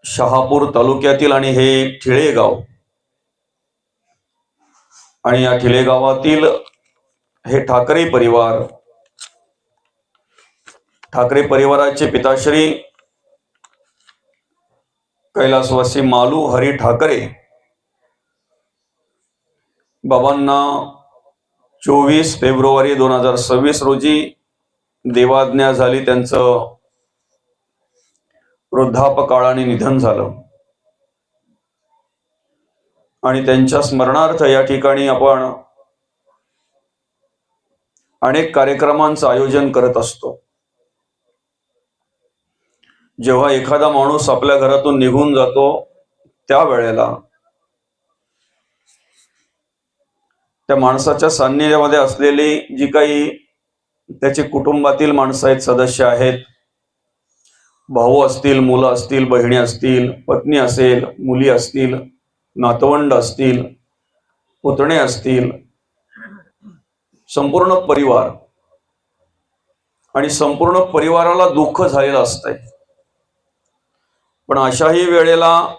शहापूर तालुक्यातील आणि हे ठिळे गाव आणि या ठिळे गावातील हे ठाकरे परिवाराचे पिताश्री कैलासवासी मालू हरी ठाकरे बाबांना 24 फेब्रुवारी 2026 रोजी देवाज्ञा झाली. त्यांचं वृद्धापकाळाने निधन झालं आणि त्यांच्या स्मरणार्थ या ठिकाणी आपण अनेक कार्यक्रमांचं आयोजन करत असतो. जेव्हा एखादा माणूस आपल्या घरातून निघून जातो त्यावेळेला त्या माणसाच्या सान्निध्यामध्ये असलेली जी काही त्याचे कुटुंबातील माणसं आहेत, सदस्य आहेत, भाऊ असतील, मुलं असतील, बहिणी असतील, पत्नी असेल, मुली असतील, नातवंड असतील, पुतणे असतील, संपूर्ण परिवार आणि संपूर्ण परिवाराला दुःख झालेलं असतंय. पण अशाही वेळेला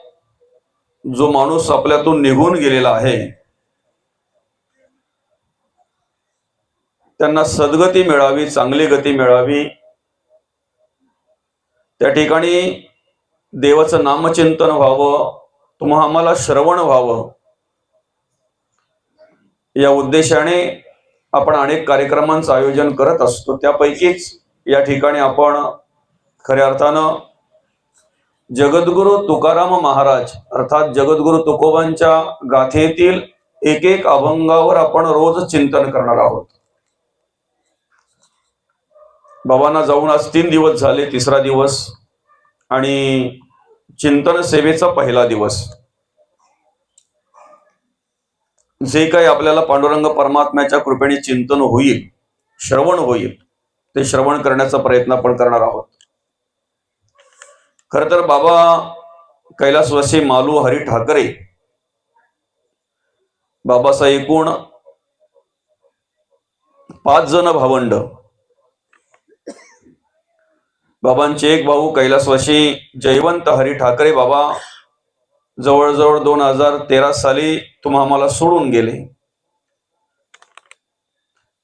जो माणूस आपल्यातून निघून गेलेला आहे त्यांना सद्गती मिळावी, चांगली गती मिळावी, त्या ठिकाणी देवाचं नामचिंतन व्हावं, तुम्हा आम्हाला श्रवण व्हावं, या उद्देशाने आपण अनेक कार्यक्रमांचं आयोजन करत असतो. त्यापैकीच या ठिकाणी आपण खऱ्या अर्थानं जगद्गुरु तुकाराम महाराज अर्थात जगद्गुरु तुकोबांच्या गाथेतील एक एक अभंगावर आपण रोज चिंतन करणार आहोत. बाबांना जाऊन आज 3 दिवस झाले, 3रा दिवस आणि चिंतन सेवेचा पहिला दिवस. जे काही आपल्याला पांडुरंग परमात्म्याच्या कृपेने चिंतन होईल, श्रवण होईल, ते श्रवण करण्याचा प्रयत्न आपण करणार आहोत. खर तर बाबा कैलासवासी मालू हरी ठाकरे बाबाचा एकूण 5 जण भावंड. बाबांचे एक भाऊ कैलासवासी जयवंत हरी ठाकरे बाबा जवळजवळ 2013 साली तुम्हा आम्हाला सोडून गेले.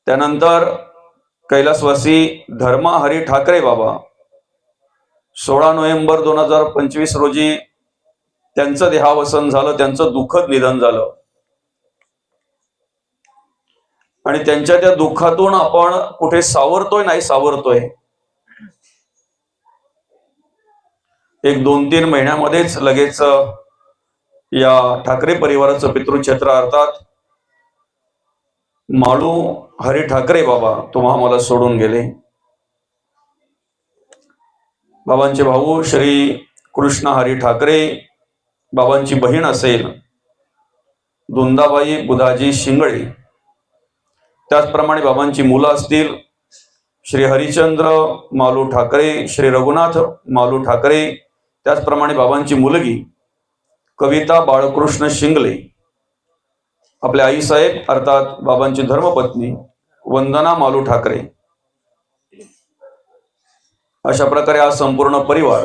त्यानंतर कैलासवासी धर्मा हरी ठाकरे बाबा 16 नोव्हेंबर 2025 रोजी त्यांचं देहावसन झालं, त्यांचं दुःखद निधन झालं आणि त्यांच्या त्या दुःखातून आपण कुठे सावरतोय, नाही सावरतोय. एक 2-3 महिन्यामध्येच लगेच या ठाकरे परिवाराचं पितृक्षेत्र अर्थात मालू हरी ठाकरे बाबा तुम्हा आम्हाला सोडून गेले. बाबांचे भाऊ श्री कृष्ण हरी ठाकरे, बाबांची बहीण असेल दुंदाबाई बुधाजी शिंगळे, त्याचप्रमाणे बाबांची मुलं असतील श्री हरिचंद्र मालू ठाकरे, श्री रघुनाथ मालू ठाकरे, त्याचप्रमाणे बाबांची मुलगी कविता बाळकृष्ण शिंगले, आपल्या आईसाहेब अर्थात बाबांची धर्मपत्नी वंदना मालू ठाकरे. अशा प्रकारे हा संपूर्ण परिवार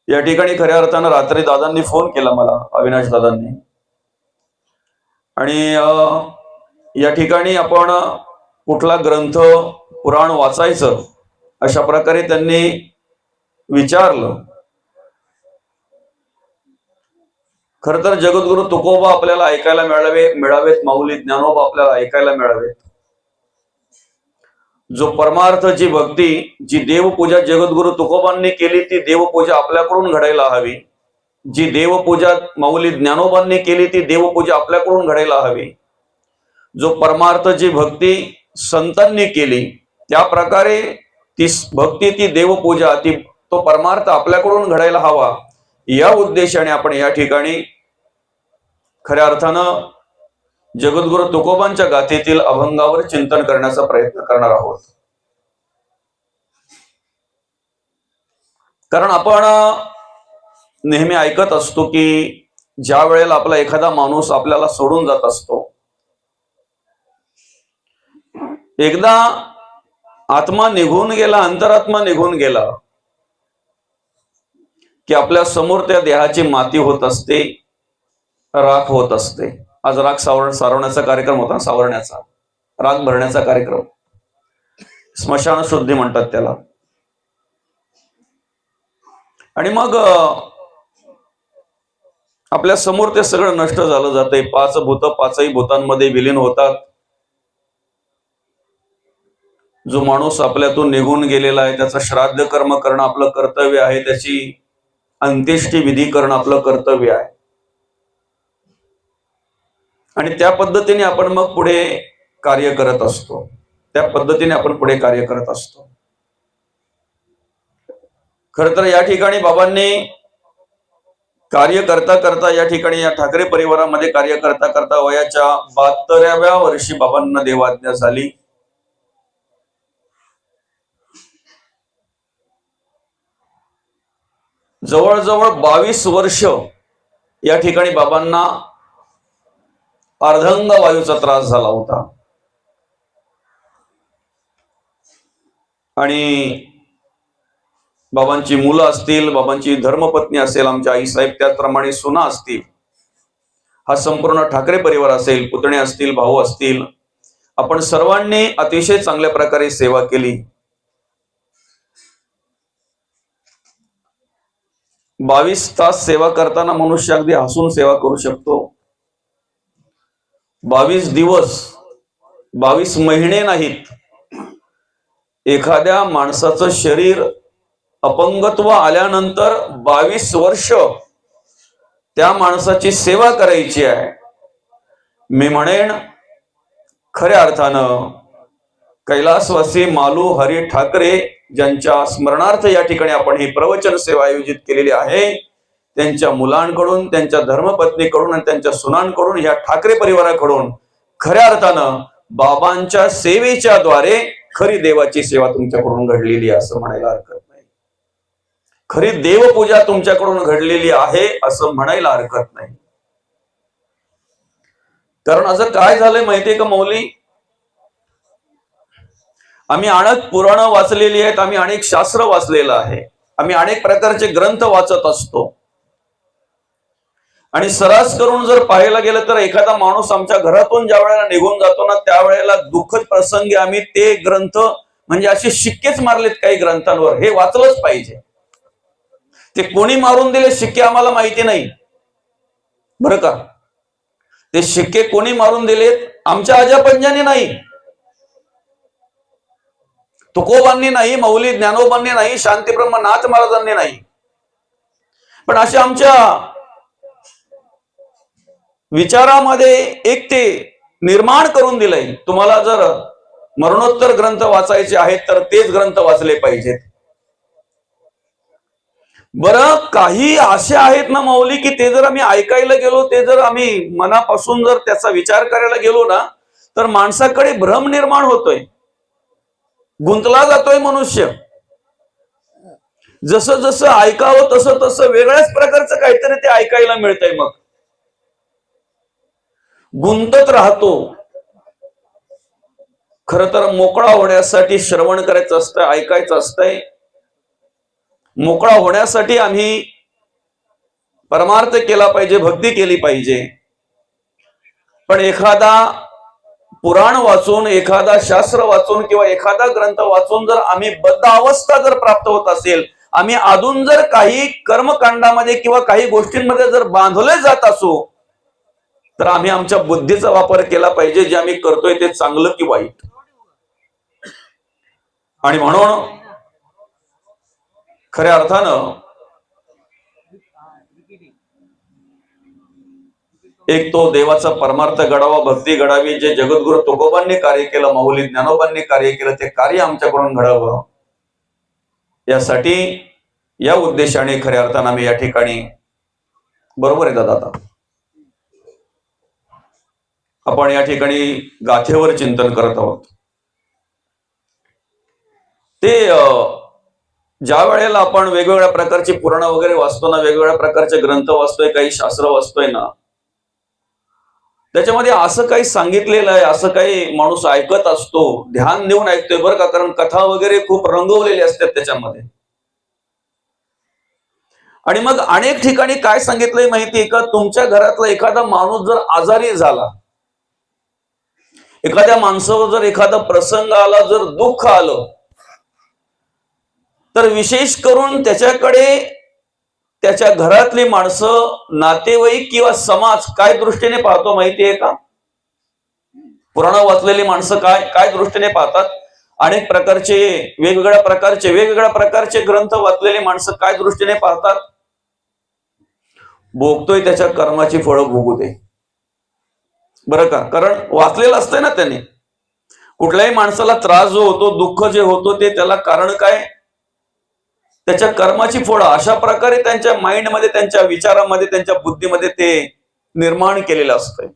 या ठिकाणी खऱ्या अर्थानं रात्री दादांनी फोन केला मला, अविनाश दादांनी, आणि या ठिकाणी आपण कुठला ग्रंथ पुराण वाचायचं अशा प्रकारे त्यांनी विचारलं. खर तर जगद्गुरु तुकोबा आपल्याला ऐकायला मिळावेत, माऊली ज्ञानोबा आपल्याला ऐकायला मिळावेत. जो परमार्थ, जी भक्ती, जी देवपूजा जगद्गुरु तुकोबांनी केली ती देवपूजा आपल्याकडून घडायला हवी. जी देवपूजा माऊली ज्ञानोबांनी केली ती देवपूजा आपल्याकडून घडायला हवी. जो परमार्थ, जी भक्ती संतांनी केली त्या प्रकारे ती भक्ती, ती देवपूजा, तो परमार्थ आपल्याकडून घडायला हवा. या उद्देशाने आपण या ठिकाणी खऱ्या अर्थानं जगद्गुरु तुकोबांच्या गाथेतील अभंगावर चिंतन करण्याचा प्रयत्न करणार आहोत. कारण आपण नेहमी ऐकत असतो की ज्या वेळेला आपला एखादा माणूस आपल्याला सोडून जात असतो, एकदा आत्मा निघून गेला, अंतरात्मा निघून गेला की आपल्या समोर त्या देहाची माती होत असते, राख होत असते. आज राख सारवण्याचा कार्यक्रम होता, सावरण्याचा, राख भरण्याचा कार्यक्रम, स्मशान शुद्धी म्हणतात त्याला. आणि मग आपल्या समोर ते सगळं नष्ट झालं जातंय. 5 भूत 5ही भूतांमध्ये विलीन होतात. जो माणूस आपल्यातून निघून गेलेला आहे त्याचं श्राद्ध कर्म करणं आपलं कर्तव्य आहे, त्याची अंत्येष्टी विधी करणं आपलं कर्तव्य आहे. आणि त्या पद्धतीने आपण मग पुढे कार्य करत असतो. त्या पद्धतीने आपण पुढे कार्य करत असतो. खर तर या ठिकाणी बाबांनी कार्य करता करता, या ठिकाणी या ठाकरे परिवारामध्ये कार्य करता करता वयाच्या 72व्या वर्षी बाबांना देवाज्ञा झाली. जवळजवळ 22 वर्ष या ठिकाणी बाबांना अर्धांग वायूचा त्रास झाला होता. आणि बाबांची मुलं असतील, बाबांची धर्मपत्नी असेल, आमच्या आईसाहेब, त्याचप्रमाणे सुना असतील, हा संपूर्ण ठाकरे परिवार असेल, पुतणे असतील, भाऊ असतील, आपण सर्वांनी अतिशय चांगल्या प्रकारे सेवा केली. 22 तास सेवा करताना मनुष्य अगदी हसून सेवा करू शकतो. 22 दिवस, 22 महिने नाहीत, एखाद्या माणसाचं शरीर अपंगत्व आल्यानंतर 22 वर्ष त्या माणसाची सेवा करायची आहे. मी म्हणेन खऱ्या अर्थानं कैलासवासी मालू हरी ठाकरे, ज्यांच्या स्मरणार्थ या ठिकाणी आपण ही प्रवचन सेवा आयोजित केलेली आहे, त्यांच्या मुलांकडून, त्यांच्या धर्मपत्नीकडून आणि त्यांच्या सुनांकडून, या ठाकरे परिवाराकडून खऱ्या अर्थानं बाबांच्या सेवेच्या द्वारे खरी देवाची सेवा तुमच्याकडून घडलेली आहे असं म्हणायला हरकत नाही. खरी देवपूजा तुमच्याकडून घडलेली आहे असं म्हणायला हरकत नाही. कारण असं काय झालंय माहितीये का मौली, आम्ही अनेक पुराणं वाचलेली आहेत, आम्ही अनेक शास्त्र वाचलेलं आहे, आम्ही अनेक प्रकारचे ग्रंथ वाचत असतो. आणि सरास करून जर पाहायला गेलं तर एखादा माणूस आमच्या घरातून ज्या वेळेला निघून जातो ना, त्यावेळेला दुःखद प्रसंगी आम्ही ते ग्रंथ म्हणजे असे शिक्केच मारलेत काही ग्रंथांवर, हे वाचलंच पाहिजे. ते कोणी मारून दिले शिक्के आम्हाला माहिती नाही बरं का. ते शिक्के कोणी मारून दिलेत, आमच्या आजापंजाने नाही, तुकोबांनी नाही, मौली ज्ञानोबांनी नाही, शांतीब्रह्म नाथ महाराजांनी नाही, पण अशा आमच्या विचारामध्ये एक ते निर्माण करून दिलंय. तुम्हाला जर मरणोत्तर ग्रंथ वाचायचे आहेत तर तेच ग्रंथ वाचले पाहिजेत. बरं, काही असे आहेत ना मौली की ते जर आम्ही ऐकायला गेलो, ते जर आम्ही मनापासून जर त्याचा विचार करायला गेलो ना, तर माणसाकडे भ्रम निर्माण होतोय, गुंतला जातोय मनुष्य. जसं जसं ऐकावं तसं तसं वेगळ्याच प्रकारचं काहीतरी ते ऐकायला मिळतंय, मग गुंतत राहतो. खर तर मोकळा होण्यासाठी श्रवण करायचं असतं, ऐकायचं असतंय. मोकळा होण्यासाठी आम्ही परमार्थ केला पाहिजे, भक्ती केली पाहिजे. पण एखादा पुराण वाचून, एखादा शास्त्र वाचून किंवा एखादा ग्रंथ वाचून जर आम्ही बद्ध अवस्था जर प्राप्त होत असेल, आम्ही अजून जर काही कर्मकांडामध्ये किंवा काही गोष्टींमध्ये जर बांधले जात असू, तर आम्ही आमच्या बुद्धीचा वापर केला पाहिजे. जे आम्ही करतोय ते चांगलं की वाईट. आणि म्हणून खऱ्या अर्थानं एक तो देवाचा परमार्थ घडावा, भक्ती घडावी. जे जगद्गुरु तुकोबांनी कार्य केलं, माऊली ज्ञानोबांनी कार्य केलं, ते कार्य आमच्याकडून घडावं, यासाठी, या उद्देशाने खऱ्या अर्थानं आम्ही या ठिकाणी, बरोबर आहे दादा, आता आपण या ठिकाणी गाथेवर चिंतन करत आहोत. ते ज्या वेळेला आपण वेगवेगळ्या प्रकारची पुराणं वगैरे वाचतो ना, वेगवेगळ्या प्रकारचे ग्रंथ वाचतोय, काही शास्त्र वाचतोय ना, त्याच्यामध्ये असं काही सांगितलेलं आहे, असं काही माणूस ऐकत असतो, ध्यान देऊन ऐकतोय बरं का, कारण कथा वगैरे खूप रंगवलेली असतात त्याच्यामध्ये. आणि मग अनेक ठिकाणी काय सांगितलंय माहितीये का, तुमच्या घरातला एखादा माणूस जर आजारी झाला, एखाद्या माणसावर जर एखादा प्रसंग आला, जर दुःख आलं, तर विशेष करून त्याच्याकडे त्याच्या घरातली माणसं, नातेवाईक किंवा समाज काय दृष्टीने पाहतो माहितीये का? पुराण वाचलेली माणसं काय दृष्टीने पाहतात? अनेक प्रकारचे वेगवेगळ्या प्रकारचे ग्रंथ वाचलेली माणसं काय दृष्टीने पाहतात? भोगतोय त्याच्या कर्माची फळं भोगू दे, बरं का? कारण वाचलेलं असतंय ना त्याने. कुठल्याही माणसाला त्रास जो होतो, दुःख जे होतो, ते त्याला कारण काय? त्याच्या कर्माची फळं. अशा प्रकारे त्यांच्या माइंडमध्ये, त्यांच्या विचारामध्ये, त्यांच्या बुद्धीमध्ये ते निर्माण केलेलं असतंय.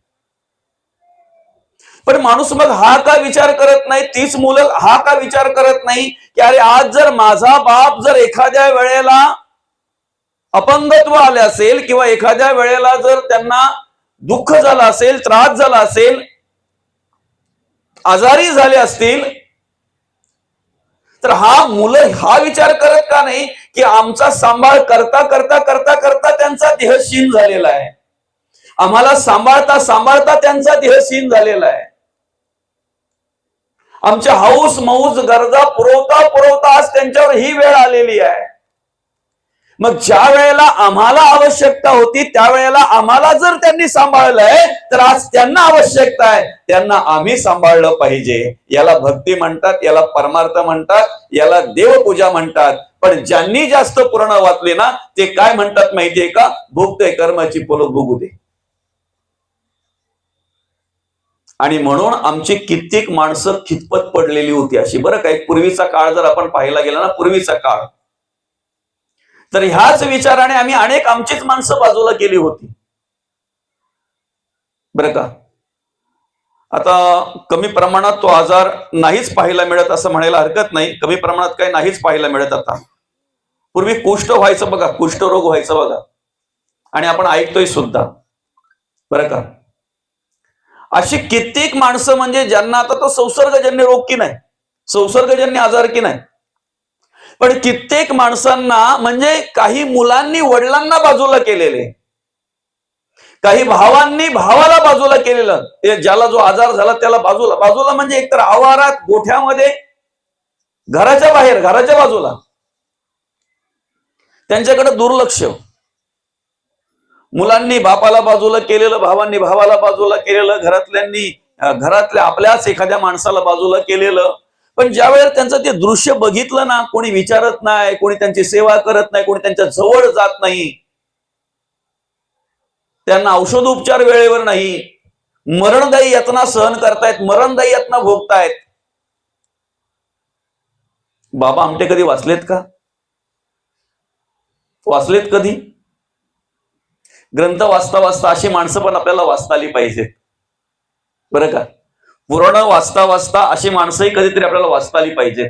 पण माणूस मग हा का विचार करत नाही, तीच मुलं हा का विचार करत नाही की अरे आज जर माझा बाप जर एखाद्या वेळेला अपंगत्व आले असेल, किंवा एखाद्या वेळेला जर त्यांना दुःख झालं असेल, त्रास झाला असेल, आजारी झाले असतील, तर मुलं हा विचार करत का नाही की आमचा सांभाळ करता करता करता करता त्यांचा देह क्षीण झालेला आहे, आम्हाला सांभाळता सांभाळता त्यांचा देह क्षीण झालेला आहे, आमच्या हौस मौज गरजा पुरवता पुरवता आज त्यांच्यावर ही वेळ आलेली आहे. मग ज्या वेळेला आम्हाला आवश्यकता होती, त्यावेळेला आम्हाला जर त्यांनी सांभाळलंय, तर आज त्यांना आवश्यकता आहे, त्यांना आम्ही सांभाळलं पाहिजे. याला भक्ती म्हणतात, याला परमार्थ म्हणतात, याला देवपूजा म्हणतात. पण ज्यांनी जास्त पुराण वाचले ना, ते काय म्हणतात माहितीये का? भोगतोय कर्माची फळं भोगू दे. आणि म्हणून आमची कित्येक माणसं खितपत पडलेली होती अशी, बरं काय? पूर्वीचा काळ जर आपण पाहायला गेला ना, पूर्वीचा काळ, तर ह्याच विचाराने आम्ही अनेक आमचीच माणसं बाजूला केली होती, बरं का? आता कमी प्रमाणात तो आजार नाहीच पाहायला मिळत असं म्हणायला हरकत नाही. कमी प्रमाणात काही नाहीच पाहायला मिळत आता. पूर्वी कुष्ठ व्हायचं बघा, कुष्ठरोग व्हायचा बघा, आणि आपण ऐकतोय सुद्धा, बरं का? अशी कित्येक माणसं म्हणजे ज्यांना आता तो संसर्गजन्य रोग की नाही, संसर्गजन्य आजार की नाही, पण कित्येक माणसांना म्हणजे काही मुलांनी वडिलांना बाजूला केलेले, काही भावांनी भावाला बाजूला केलेलं. ज्याला जो आजार झाला त्याला बाजूला बाजूला म्हणजे एकतर आवारात, गोठ्यामध्ये, घराच्या बाहेर, घराच्या बाजूला, त्यांच्याकडे दुर्लक्ष. मुलांनी बापाला बाजूला केलेलं, भावांनी भावाला बाजूला केलेलं, घरातल्या आपल्याच एखाद्या माणसाला बाजूला केलेलं. पण ज्या वेळेला त्यांचं ते दृश्य बघितलं ना, कोणी विचारत नाही, कोणी त्यांची सेवा करत नाही, कोणी त्यांच्या जवळ जात नाही, त्यांना औषधोपचार वेळेवर नाही, मरणदायी यातना सहन करतायत, मरणदायी यातना भोगतायत. बाबा आमटे कधी वाचलेत का? वाचलेत कधी? ग्रंथ वाचता वाचता अशी माणसं पण आपल्याला वाचता आली पाहिजेत, बरं का? पुराण वाचता वाचता अशी माणसंही कधीतरी आपल्याला वाचता आली पाहिजेत.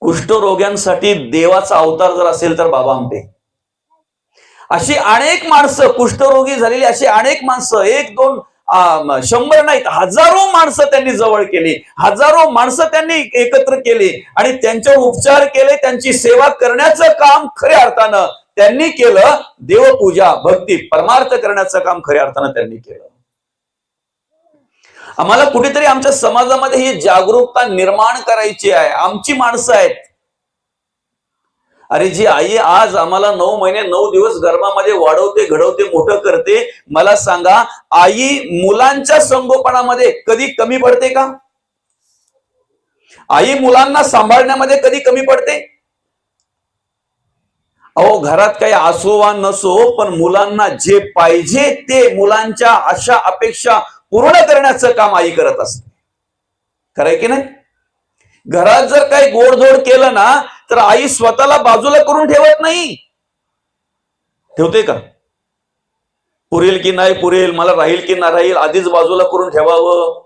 कुष्ठरोग्यांसाठी देवाचा अवतार जर असेल तर बाबा आमटे. अशी अनेक माणसं, कुष्ठरोगी झालेली अशी अनेक माणसं, 1, 2, 100 नाहीत, हजारो माणसं त्यांनी जवळ केली, हजारो माणसं त्यांनी एकत्र केली आणि त्यांच्यावर उपचार केले, त्यांची सेवा करण्याचं काम खऱ्या अर्थानं त्यांनी केलं. देवपूजा, भक्ती, परमार्थ करण्याचं काम खऱ्या अर्थानं त्यांनी केलं. आम्हाला कुठेतरी आमच्या समाजामध्ये ही जागरूकता निर्माण करायची आहे. आमची माणसं आहेत. अरे जी आई आज आम्हाला 9 महिने 9 दिवस गर्भामध्ये वाढवते, घडवते, मोठं करते, मला सांगा, आई मुलांच्या संगोपनामध्ये कधी कमी पडते का? आई मुलांना सांभाळण्यामध्ये कधी कमी पडते? अहो, घरात काही असो वा नसो, पण मुलांना जे पाहिजे ते, मुलांच्या आशा अपेक्षा पूर्ण करण्याचं काम आई करत असते, खरंय की नाही? घरात जर काही गोडधोड केलं ना, तर आई स्वतःला बाजूला करून ठेवत नाही. ठेवते का? पुरेल की नाही पुरेल, मला राहील की नाही राहील, आधीच बाजूला करून ठेवावं.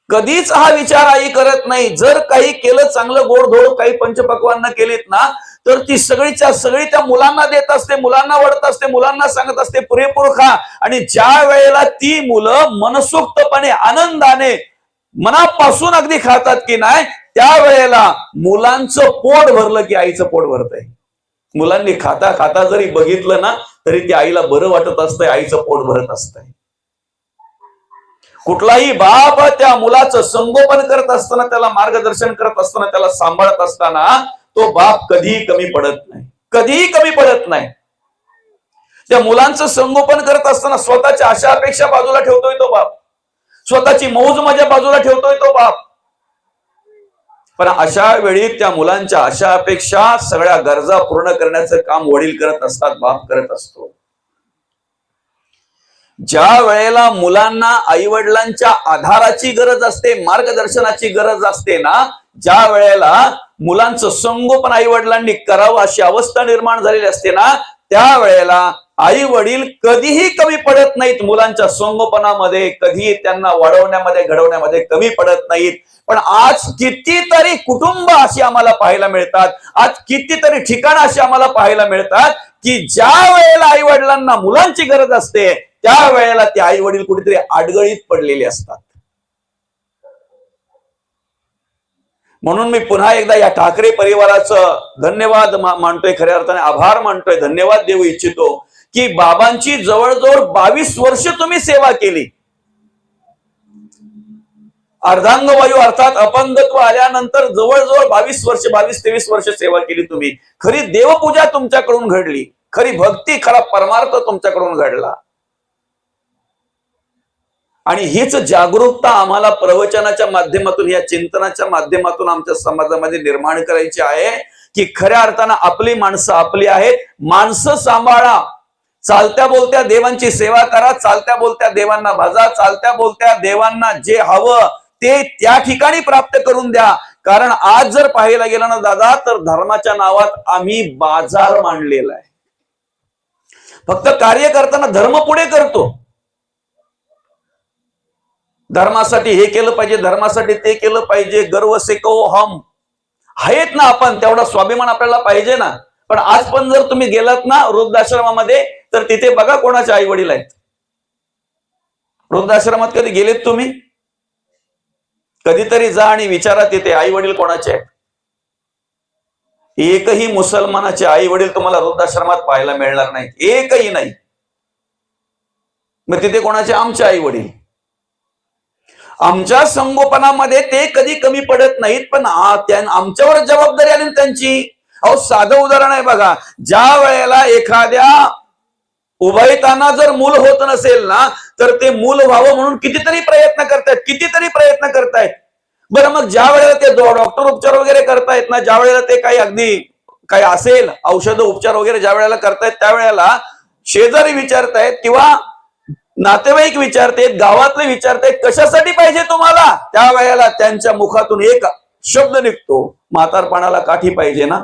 कधीच हा विचार आई करत नाही. जर काही केलं, चांगलं गोडधोड काही पंचपक्वान्न केलीत ना, तर ती सगळीच्या सगळी त्या मुलांना देत असते, मुलांना वाढत असते, मुलांना सांगत असते पुरेपूर खा. आणि ज्या वेळेला ती मुलं मनसोक्तपणे, आनंदाने, मनापासून अगदी खातात की नाही, त्यावेळेला मुलांचं पोट भरलं की आईचं पोट भरतंय. मुलांनी खाता खाता जरी बघितलं ना तरी त्या आईला बरं वाटत असतंय, आईचं पोट भरत असतंय. कुठलाही बाप त्या मुलाचं संगोपन करत असताना, त्याला मार्गदर्शन करत असताना, त्याला सांभाळत असताना तो बाप कधीही कमी पडत नाही, कधीही कमी पडत नाही. त्या मुलांचं संगोपन करत असताना स्वतःच्या आशा अपेक्षा बाजूला ठेवतोय तो बाप, स्वतःची मौज मजा बाजूला ठेवतोय तो बाप. पण अशा वेळी त्या मुलांच्या आशा अपेक्षा सगळ्या गरजा पूर्ण करण्याचं काम वडील करत असतात, बाप करत असतो. ज्या वेळेला मुलांना आई वडिलांच्या आधाराची गरज असते, मार्गदर्शनाची गरज असते ना, ज्या वेळेला मुलांचं संगोपन आई वडिलांनी करावं अशी अवस्था निर्माण झालेली असते ना, त्यावेळेला आई वडील कधीही कमी पडत नाहीत मुलांच्या संगोपनामध्ये, कधीही त्यांना वाढवण्यामध्ये घडवण्यामध्ये कमी पडत नाहीत. पण आज कितीतरी कुटुंब अशी आम्हाला पाहायला मिळतात, आज कितीतरी ठिकाणं अशी आम्हाला पाहायला मिळतात की ज्या वेळेला आई वडिलांना मुलांची गरज असते त्यावेळेला ते आई वडील कुठेतरी अडगळीत पडलेले असतात. म्हणून मी पुन्हा एकदा या ठाकरे परिवाराचं धन्यवाद मानतोय, खऱ्या अर्थाने आभार मानतोय, धन्यवाद देऊ इच्छितो की बाबांची जवळजवळ 22 वर्ष तुम्ही सेवा केली. अर्धांगवायू अर्थात अपंगत्व आल्यानंतर जवळजवळ 22-23 वर्ष सेवा केली तुम्ही. खरी देवपूजा तुमच्याकडून घडली, खरी भक्ती, खरा परमार्थ तुमच्याकडून घडला. आणि हीच जागरूकता आम्हाला प्रवचनाच्या माध्यमातून, या चिंतनाच्या माध्यमातून आमच्या समाजामध्ये निर्माण करायची आहे की खऱ्या अर्थानं आपली माणसं आपली आहेत, माणसं सांभाळा, चालत्या बोलत्या देवांची सेवा करा, चालत्या बोलत्या देवांना भाजा, चालत्या बोलत्या देवांना जे हवं ते त्या ठिकाणी प्राप्त करून द्या. कारण आज जर पाहायला गेलं ना दादा, तर धर्माच्या नावात आम्ही बाजार मांडलेला आहे. फक्त कार्य करताना धर्म पुढे करतो, धर्मासाठी हे केलं पाहिजे, धर्मासाठी ते केलं पाहिजे, गर्व से कहो हम आहेत ना आपण, तेवढा स्वाभिमान आपल्याला पाहिजे ना. पण आज पण जर तुम्ही गेलात ना वृद्धाश्रमामध्ये तर तिथे बघा कोणाचे आई वडील आहेत. वृद्धाश्रमात कधी गेलेत तुम्ही? कधीतरी जा आणि विचारा तिथे आई वडील कोणाचे आहेत. एकही मुसलमानाचे आई वडील तुम्हाला वृद्धाश्रमात पाहायला मिळणार नाही, एकही नाही. मग तिथे कोणाचे? आमचे आई वडील. आमच्या संगोपनामध्ये ते कधी कमी पडत नाहीत, पण आमच्यावर जबाबदारी आली त्यांची. अहो साधं उदाहरण आहे बघा, ज्या वेळेला एखाद्या उभयतांना जर मूल होत नसेल ना तर ते मूल व्हावं म्हणून कितीतरी प्रयत्न करतायत. बरं मग ज्या वेळेला ते डॉक्टर उपचार वगैरे करतायत ना, ज्या वेळेला ते काही अगदी काही असेल औषध उपचार वगैरे ज्या वेळेला करतायत त्यावेळेला शेजारी विचारतायत किंवा नातेवाईक विचारतायत, गावातले विचारतायत कशासाठी पाहिजे तुम्हाला. त्यावेळेला त्यांच्या मुखातून एक शब्द निघतो, म्हातारपणाला काठी पाहिजे ना,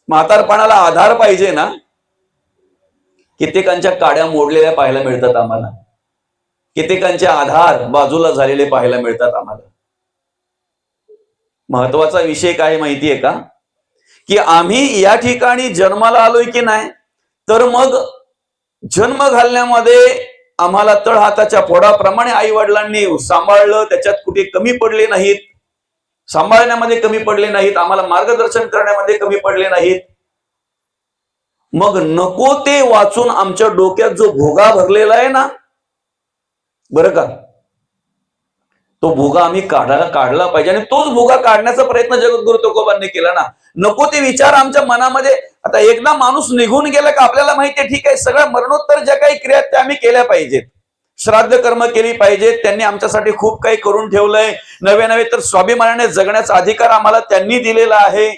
म्हातारपणाला आधार पाहिजे ना. कित्येकांच्या काड्या मोडलेल्या पाहायला मिळतात आम्हाला, कित्येकांचे आधार बाजूला झालेले पाहायला मिळतात आम्हाला. महत्वाचा विषय काय माहितीये का, की आम्ही या ठिकाणी जन्माला आलोय की नाही, तर मग जन्म घालण्यामध्ये आम्हाला तळहाताच्या फोडाप्रमाणे आई वडिलांनी सांभाळलं, त्याच्यात कुठे कमी पडले नाहीत, सांभाळण्यामध्ये कमी पडले नाहीत, आम्हाला मार्गदर्शन करण्यामध्ये कमी पडले नाहीत. मग नको ते वाचून आमच्या डोक्यात जो भोगा भरलेला आहे ना, बरं का, तो भोगा आम्ही काढला पाहिजे. आणि तोच भोगा काढण्याचा प्रयत्न जगद्गुरु तुकोबांनी केला ना. नको ते विचार आमच्या मनामध्ये, आता एकदा माणूस निघून गेला का आपल्याला माहितीये ठीक आहे, सगळ्या मरणोत्तर ज्या काही क्रिया त्या आम्ही केल्या पाहिजेत, श्राद्ध कर्म केली पाहिजेत, त्यांनी आमच्यासाठी खूप काही करून ठेवलंय, नवे तर स्वाभिमानाने जगण्याचा अधिकार आम्हाला त्यांनी दिलेला आहे.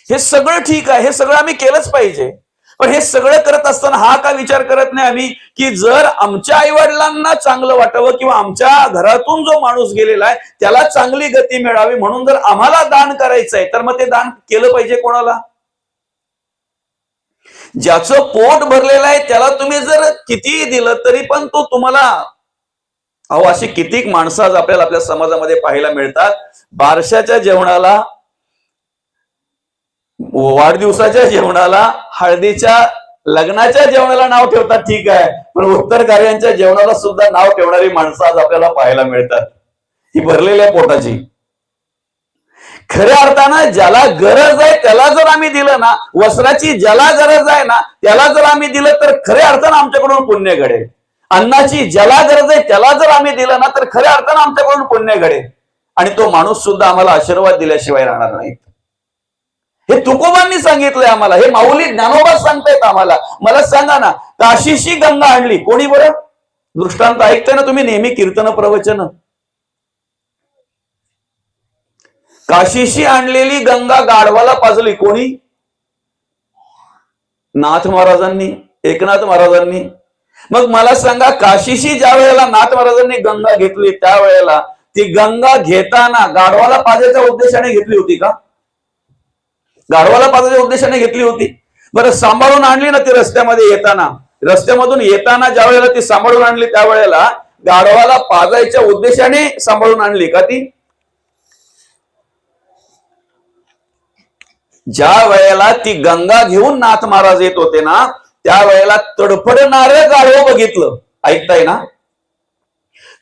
हे सगळं ठीक आहे, हे सगळं आम्ही केलंच पाहिजे. पण हे सगळं करत असताना हा का विचार करत नाही आम्ही की जर आमच्या आई वडिलांना चांगलं वाटावं किंवा आमच्या घरातून जो माणूस गेलेला आहे त्याला चांगली गती मिळावी म्हणून जर आम्हाला दान करायचंय तर मग ते दान केलं पाहिजे कोणाला? ज्याचं पोट भरलेलं आहे त्याला तुम्ही जर किती दिलं तरी पण तो तुम्हाला, अहो अशी कितीक माणसं आज आपल्याला आपल्या समाजामध्ये पाहायला मिळतात. बारशाच्या जेवणाला, वाढदिवसाच्या जेवणाला, हळदीच्या लग्नाच्या जेवणाला नाव ठेवतात ठीक आहे, पण उत्तर कार्यांच्या जेवणाला सुद्धा नाव ठेवणारी माणसं आज आपल्याला पाहायला मिळतात, ही भरलेल्या पोटाची. खऱ्या अर्थानं ज्याला गरज आहे त्याला जर आम्ही दिलं ना, वस्त्राची ज्याला गरज आहे ना त्याला जर आम्ही दिलं तर खऱ्या अर्थानं आमच्याकडून पुण्य घडेल. अन्नाची ज्याला गरज आहे त्याला जर आम्ही दिलं ना तर खऱ्या अर्थानं आमच्याकडून पुण्य घडेल. आणि तो माणूस सुद्धा आम्हाला आशीर्वाद दिल्याशिवाय राहणार नाही. हे तुकोबांनी सांगितलंय आम्हाला, हे माऊली ज्ञानोबा सांगतायत आम्हाला. मला सांगा ना, काशीशी गंगा आणली कोणी बरं? दृष्टांत ऐकताय ना तुम्ही नेहमी कीर्तन प्रवचन. काशीशी आणलेली गंगा गाढवाला पाजली कोणी? नाथ महाराजांनी, एकनाथ महाराजांनी. मग मला सांगा, काशीशी ज्या वेळेला नाथ महाराजांनी गंगा घेतली त्यावेळेला ती गंगा घेताना गाढवाला पाजायच्या उद्देशाने घेतली होती का? गाढवाला पाजायच्या उद्देशाने घेतली होती? बरं, सांभाळून आणली ना ती रस्त्यामध्ये येताना, रस्त्यामधून येताना ज्या वेळेला ती सांभाळून आणली त्यावेळेला गाढवाला पाजायच्या उद्देशाने सांभाळून आणली का ती? ज्या वेळेला ती गंगा घेऊन नाथ महाराज येत होते ना त्यावेळेला तडफडणारं गाढव बघितलं. ऐकताय ना?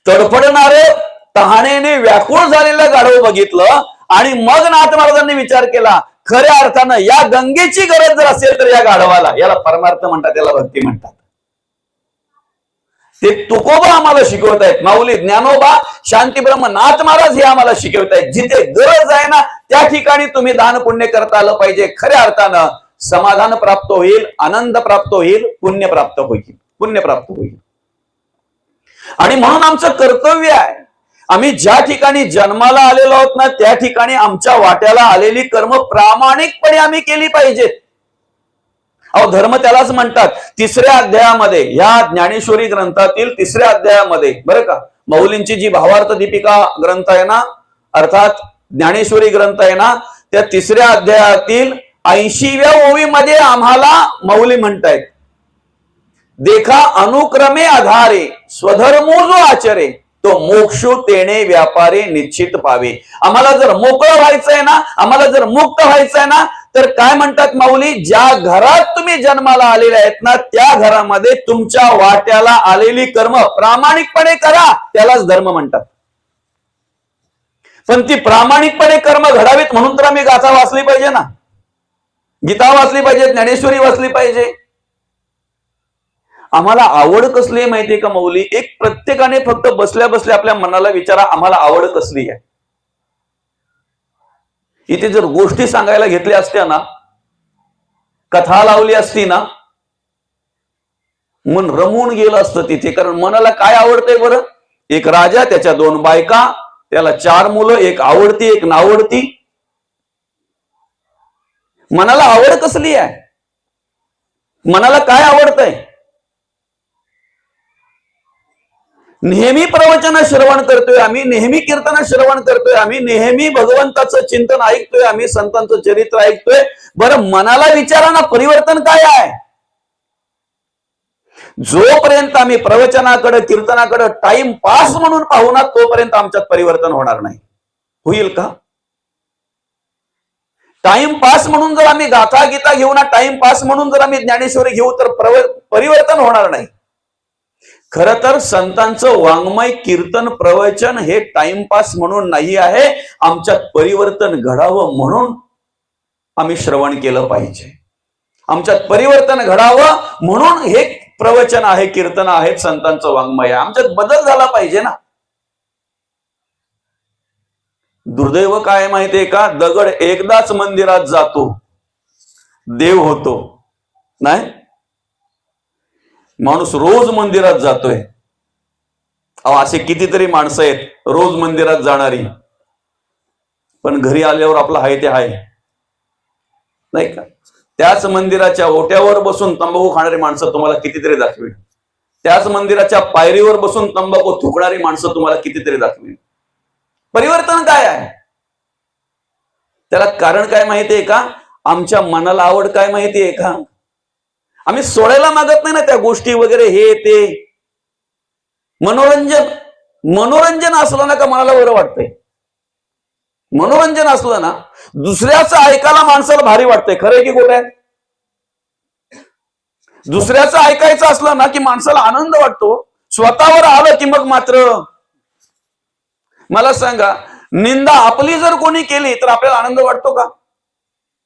तडफडणारं तहानेने व्याकुळ झालेलं गाढव बघितलं आणि मग नाथ महाराजांनी विचार केला, खऱ्या अर्थानं या गंगेची गरज जर असेल तर या गाढवाला, याला परमार्थ म्हणतात, याला भक्ती म्हणतात. ते तुकोबा आम्हाला शिकवतायत, माऊली ज्ञानोबा, शांतीब्रह्म नाथ महाराज हे आम्हाला शिकवतायत. जिथे गरज आहे ना त्या ठिकाणी तुम्ही दान पुण्य करता आलं पाहिजे. खऱ्या अर्थानं समाधान प्राप्त होईल, आनंद प्राप्त होईल, पुण्य प्राप्त होईल, पुण्य प्राप्त होईल. आणि म्हणून आमचं कर्तव्य आहे, आम्ही ज्या ठिकाणी जन्माला आलेलो आहोत ना त्या ठिकाणी आमच्या वाट्याला आलेली कर्म प्रामाणिकपणे आम्ही केली पाहिजेत. अहो, धर्म त्यालाच म्हणतात. 3ऱ्या अध्यायामध्ये, ह्या ज्ञानेश्वरी ग्रंथातील 3ऱ्या अध्यायामध्ये बरं का, माऊलींची जी भावार्थ दीपिका ग्रंथ आहे ना, अर्थात ज्ञानेश्वरी ग्रंथ आहे ना, त्या 3ऱ्या अध्यायातील 80व्या ओवीमध्ये आम्हाला माऊली म्हणतायत, देखा अनुक्रमे आधारे स्वधर्मो जो आचरे तो मोक्षो तेणे व्यापारे निश्चित पावे. आम्हाला जर मोकळं व्हायचंय ना, आम्हाला जर मुक्त व्हायचंय ना तर काय म्हणतात माऊली, ज्या घरात तुम्ही जन्माला आलेले आहेत ना त्या घरामध्ये तुमच्या वाट्याला आलेली कर्म प्रामाणिकपणे करा, त्यालाच धर्म म्हणतात. पण ती प्रामाणिकपणे कर्म घडावीत म्हणून तर आम्ही गाथा वाचली पाहिजे ना, गीता वाचली पाहिजे, ज्ञानेश्वरी वाचली पाहिजे. आम्हाला आवड कसली आहे माहितीये का माऊली? एक प्रत्येकाने फक्त बसल्या बसल्या आपल्या मनाला विचारा, आम्हाला आवड कसली आहे? इथे जर गोष्टी सांगायला घेतल्या असत्या ना, कथा लावली असती ना, मन रमून गेलं असतं तिथे. कारण मनाला काय आवडतंय बरं? एक राजा, त्याच्या 2 बायका, त्याला 4 मुलं, एक आवडती एक नावडती. मनाला आवड कसली आहे? मनाला काय आवडतंय? नेहमी प्रवचन श्रवण करतोय आम्ही, नेहमी कीर्तन श्रवण करतोय आम्ही, नेहमी भगवंताचं चिंतन ऐकतोय आम्ही, संतांचं चरित्र ऐकतोय. बरं, मनाला विचारा ना, परिवर्तन काय आहे? जोपर्यंत आम्ही प्रवचनाकडे कीर्तनाकडे टाइम पास म्हणून पाहू ना तोपर्यंत आमच्यात परिवर्तन होणार नाही. होईल का? टाइम पास म्हणून जर आम्ही गाथा गीता घेऊ ना, टाइम पास म्हणून जर आम्ही ज्ञानेश्वरी घेऊ तर परिवर्तन होणार नाही. खरं तर संतांचं वाङ्मय कीर्तन प्रवचन हे टाइमपास म्हणून नाही आहे, आमच्यात परिवर्तन घडावं म्हणून आम्ही श्रवण केलं पाहिजे. आमच्यात परिवर्तन घडावं म्हणून हे प्रवचन आहे, कीर्तन आहेत, संतांचं वाङ्मय आहे. आमच्यात बदल झाला पाहिजे ना. दुर्दैव काय माहितीये का? दगड एकदाच मंदिरात जातो, देव होतो नाही. माणूस रोज मंदिरात जातोय. असे कितीतरी माणसं आहेत रोज मंदिरात जाणारी, पण घरी आल्यावर आपलं हाय ते हाय नाही का. त्याच मंदिराच्या ओट्यावर बसून तंबाखू खाणारी माणसं तुम्हाला कितीतरी दाखवेल. त्याच मंदिराच्या पायरीवर बसून तंबाखू थुकणारी माणसं तुम्हाला कितीतरी दाखवेल. परिवर्तन काय आहे? त्याला कारण काय माहितीये का? आमच्या मनाला आवड काय माहितीये का? आम्ही सोडायला मागत नाही ना त्या गोष्टी वगैरे, हे ते मनोरंजन असलं ना का मनाला बरं वाटतंय. मनोरंजन असलं ना, दुसऱ्याचं ऐकायला माणसाला भारी वाटतंय. खरंय की खोटं आहे? दुसऱ्याचं ऐकायचं असलं ना की माणसाला आनंद वाटतो. स्वतःवर आलं की मग मात्र मला सांगा, निंदा आपली जर कोणी केली तर आपल्याला आनंद वाटतो का?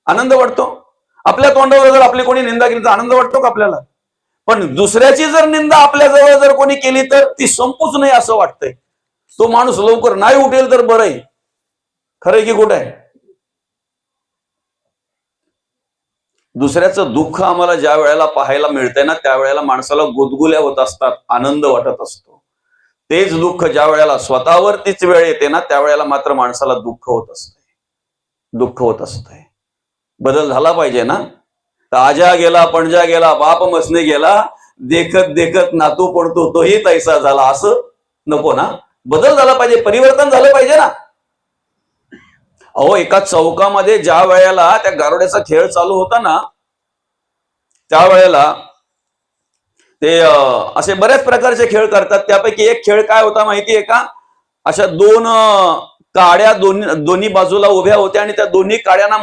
आनंद वाटतो? आपल्या तोंडावर जर आपली कोणी निंदा केली तर आनंद वाटतो का आपल्याला? पण दुसऱ्याची जर निंदा आपल्या जवळ जर कोणी केली तर ती संपूच नाही असं वाटतंय. तो माणूस लवकर नाही उठेल तर बरं आहे. खरंय की कुठं आहे? दुसऱ्याचं दुःख आम्हाला ज्या वेळेला पाहायला मिळतंय ना, त्यावेळेला माणसाला गुदगुल्या होत असतात, आनंद वाटत असतो. तेच दुःख ज्या वेळेला स्वतःवरतीच वेळ येते ना, त्यावेळेला मात्र माणसाला दुःख होत असतंय. दुःख होत असतंय. बदल झाला पाहिजे ना. तर आजा गेला, पणजा गेला, बाप मसने गेला, देखत देखत नातू पडतो तोही तैसा झाला, असं नको ना. बदल झाला पाहिजे, परिवर्तन झालं पाहिजे ना. अहो, एका चौकामध्ये ज्या वेळेला त्या गारोड्याचा खेळ चालू होता ना, त्यावेळेला ते असे बऱ्याच प्रकारचे खेळ करतात. त्यापैकी एक खेळ काय होता माहितीये का? अशा दोन काड्या दोन्ही बाजूला उभ्या होत्या आणि त्या दोन्ही काड्यांना